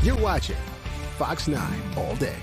You're watching Fox 9 all day.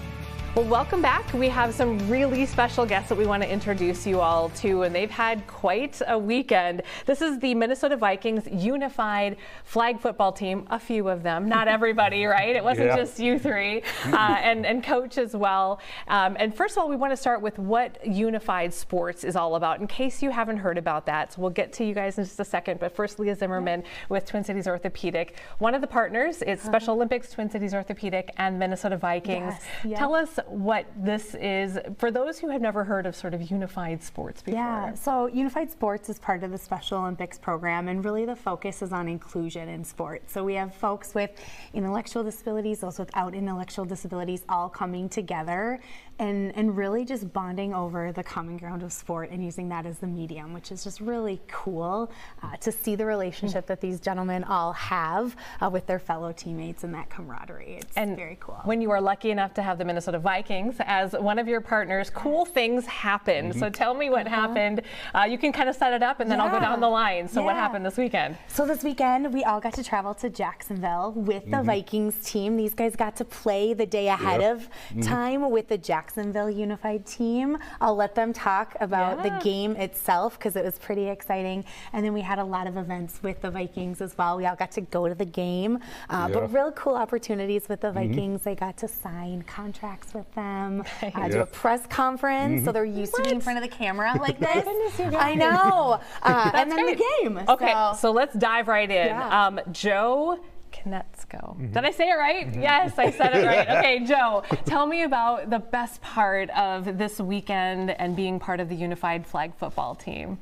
Well, welcome back. We have some really special guests that we want to introduce you all to, and they've had quite a weekend. This is the Minnesota Vikings unified flag football team, a few of them, not everybody, right? It wasn't just you three, and coach as well. And first of all, we want to start with what unified sports is all about, in case you haven't heard about that. So we'll get to you guys in just a second, but first, Leah Zimmerman with Twin Cities Orthopedic. One of the partners is Special Olympics, Twin Cities Orthopedic, and Minnesota Vikings. Yes. Tell us what this is for those who have never heard of sort of unified sports before. Yeah, so unified sports is part of the Special Olympics program, and really the focus is on inclusion in sport. So we have folks with intellectual disabilities, those without intellectual disabilities, all coming together and really just bonding over the common ground of sport and using that as the medium, which is just really cool to see the relationship that these gentlemen all have with their fellow teammates and that camaraderie. It's very cool. When you are lucky enough to have the Minnesota Vikings as one of your partners, cool things happen. So tell me what happened. You can kind of set it up and then I'll go down the line. So what happened this weekend? So this weekend we all got to travel to Jacksonville with the Vikings team. These guys got to play the day ahead of time with the Jacksonville unified team. I'll let them talk about the game itself because it was pretty exciting. And then we had a lot of events with the Vikings as well. We all got to go to the game, but real cool opportunities with the Vikings. They got to sign contracts with them, do a press conference, so they're used to being in front of the camera like this. I know. And then the game. Okay, so let's dive right in. Joe Knetsko. Did I say it right? Yes, I said it right. Okay, Joe, tell me about the best part of this weekend and being part of the unified flag football team.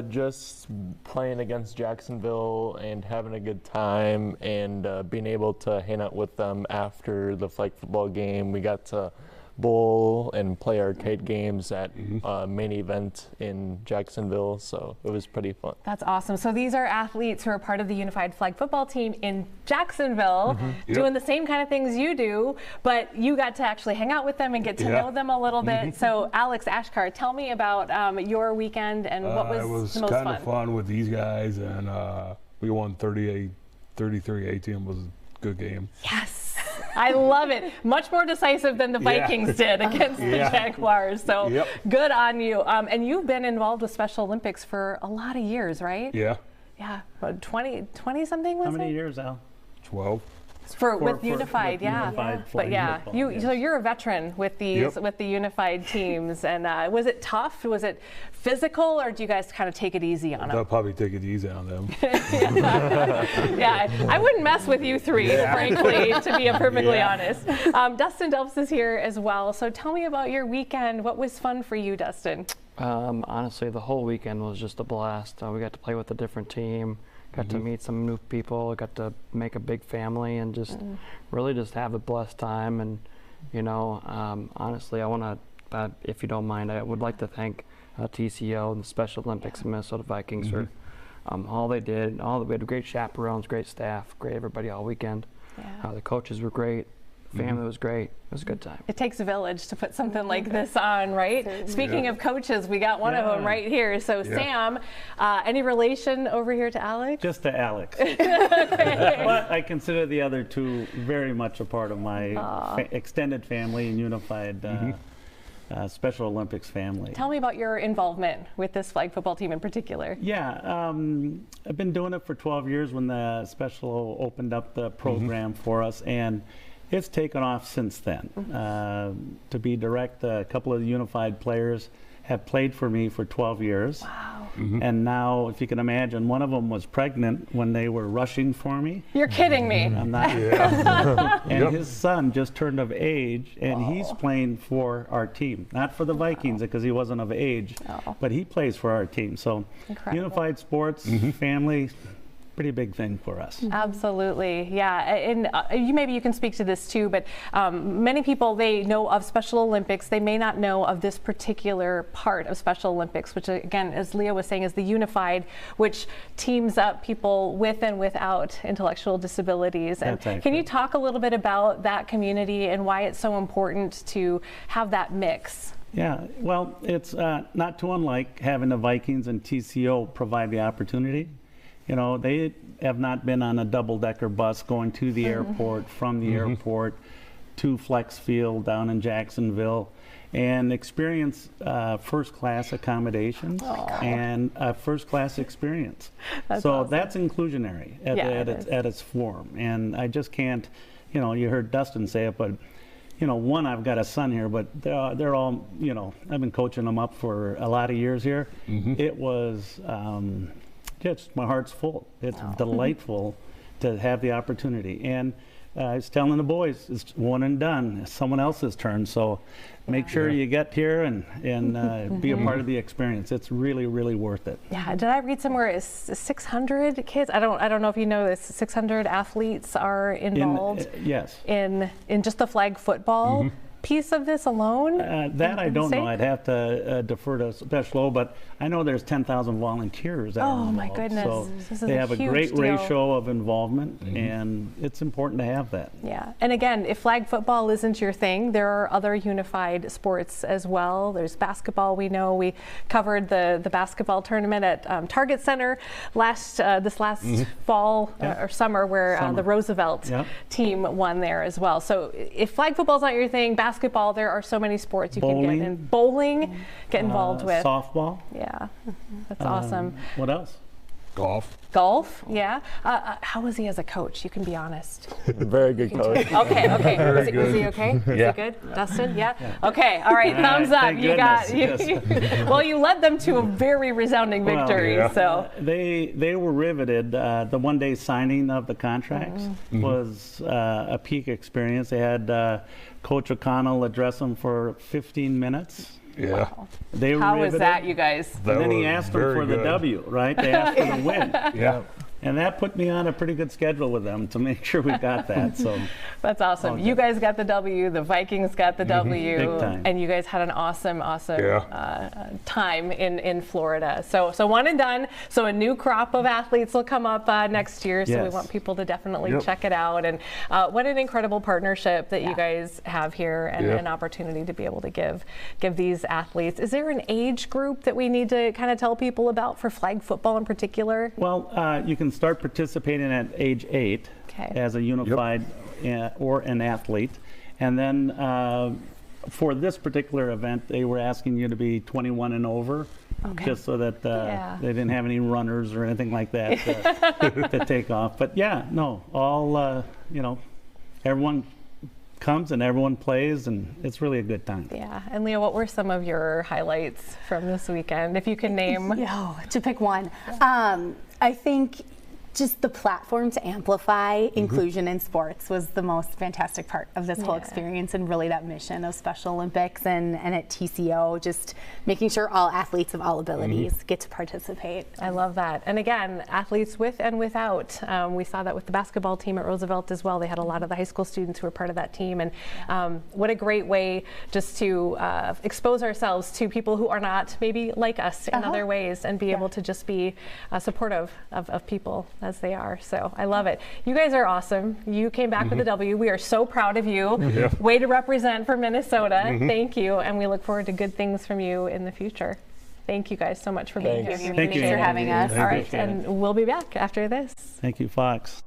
Just playing against Jacksonville and having a good time and being able to hang out with them after the flag football game. We got to bowl and play arcade games at main event in Jacksonville, so it was pretty fun. That's awesome. So these are athletes who are part of the unified flag football team in Jacksonville, doing the same kind of things you do, but you got to actually hang out with them and get to know them a little bit. So Alex Ashkar, tell me about your weekend and what was the most fun. It was kind of fun with these guys, and we won 33-18. It was a good game. Yes. I love it. Much more decisive than the Vikings did against the Jaguars. So good on you. And you've been involved with Special Olympics for a lot of years, right? Yeah. Yeah. About 20 something was it? How many years, Al? 12. With unified, but so you're a veteran with these with the unified teams, and was it tough? Was it physical, or do you guys kind of take it easy on them? I'll probably take it easy on them. I wouldn't mess with you three, frankly, to be perfectly honest. Dustin Delps is here as well, so tell me about your weekend. What was fun for you, Dustin? Honestly, the whole weekend was just a blast. We got to play with a different team. Got to meet some new people, got to make a big family, and just really just have a blessed time. And, honestly, I want to, if you don't mind, I would like to thank TCO and the Special Olympics and Minnesota Vikings for all they did. We had great chaperones, great staff, great everybody all weekend. The coaches were great. Family was great. It was a good time. It takes a village to put something like this on, right? Speaking of coaches, we got one of them right here. So Sam, any relation over here to Alex? Just to Alex. But I consider the other two very much a part of my extended family and unified Special Olympics family. Tell me about your involvement with this flag football team in particular. Yeah, I've been doing it for 12 years when the Special opened up the program for us, and it's taken off since then. To be direct, a couple of the unified players have played for me for 12 years. Wow. And now, if you can imagine, one of them was pregnant when they were rushing for me. You're kidding me. I'm not. And his son just turned of age, and he's playing for our team. Not for the Vikings, because he wasn't of age, but he plays for our team. So unified sports, family, pretty big thing for us. Absolutely, yeah. And maybe you can speak to this too, but many people, they know of Special Olympics. They may not know of this particular part of Special Olympics, which again, as Leah was saying, is the unified, which teams up people with and without intellectual disabilities. And can you talk a little bit about that community and why it's so important to have that mix? Yeah, well, it's not too unlike having the Vikings and TCO provide the opportunity. You know, they have not been on a double-decker bus going to the airport, from the airport to Flex Field down in Jacksonville, and experience first-class accommodations and a first-class experience. That's so awesome. that's inclusionary at its form. And I just can't, you know, you heard Dustin say it, but you know, one, I've got a son here, but they're all, you know, I've been coaching them up for a lot of years here. It was just, my heart's full. It's delightful to have the opportunity. And I was telling the boys, it's one and done. It's someone else's turn. So make sure you get here and be a part of the experience. It's really, really worth it. Yeah. Did I read somewhere it's 600 kids? I don't know if you know this. 600 athletes are involved. Yes. In just the flag football piece of this alone. That I don't know. I'd have to defer to Special, but I know there's 10,000 volunteers that are involved. My goodness. So this is they have a great deal. ratio of involvement, and it's important to have that. Yeah, and again, if flag football isn't your thing, there are other unified sports as well. There's basketball. We know we covered the basketball tournament at Target Center this last fall or summer, where the Roosevelt team won there as well. So if flag football's not your thing, basketball, there are so many sports you can get in. Bowling, get involved with. Softball. Yeah, that's awesome. What else? Golf. Golf, yeah. How was he as a coach? You can be honest. Very good coach. Okay. Was he okay? Yeah. Was he good? Dustin? Yeah? Okay, all right, thumbs up. Thank You got goodness. well, you led them to a very resounding victory. So They were riveted. The one-day signing of the contracts was a peak experience. They had Coach O'Connell address them for 15 minutes. Yeah. They were how riveted. was that, you guys? That And then he was asked them very for the good. W, right? They asked for the win. Yeah. And that put me on a pretty good schedule with them to make sure we got that. So That's awesome. You guys got the W, the Vikings got the W, Big time. and you guys had an awesome time in Florida. So one and done. So a new crop of athletes will come up next year. So we Yes. want people to definitely check it out. And what an incredible partnership that you guys have here, and an opportunity to be able to give these athletes. Is there an age group that we need to kind of tell people about for flag football in particular? well, you can start participating at age 8 as a unified or an athlete. And then for this particular event, they were asking you to be 21 and over, just so that they didn't have any runners or anything like that to take off. But all, everyone comes and everyone plays, and it's really a good time. Yeah. And Leah, what were some of your highlights from this weekend, if you can name? To pick one. I think just the platform to amplify inclusion in sports was the most fantastic part of this whole experience, and really that mission of Special Olympics and at TCO, just making sure all athletes of all abilities get to participate. I love that. And again, athletes with and without. We saw that with the basketball team at Roosevelt as well. They had a lot of the high school students who were part of that team. And what a great way just to expose ourselves to people who are not maybe like us in other ways, and be able to just be supportive of people as they are. So I love it. You guys are awesome. You came back with a W. We are so proud of you. Way to represent for Minnesota. Thank you. And we look forward to good things from you in the future. Thank you guys so much for being here. Thank you for having us. All right, and we'll be back after this. Thank you, Fox.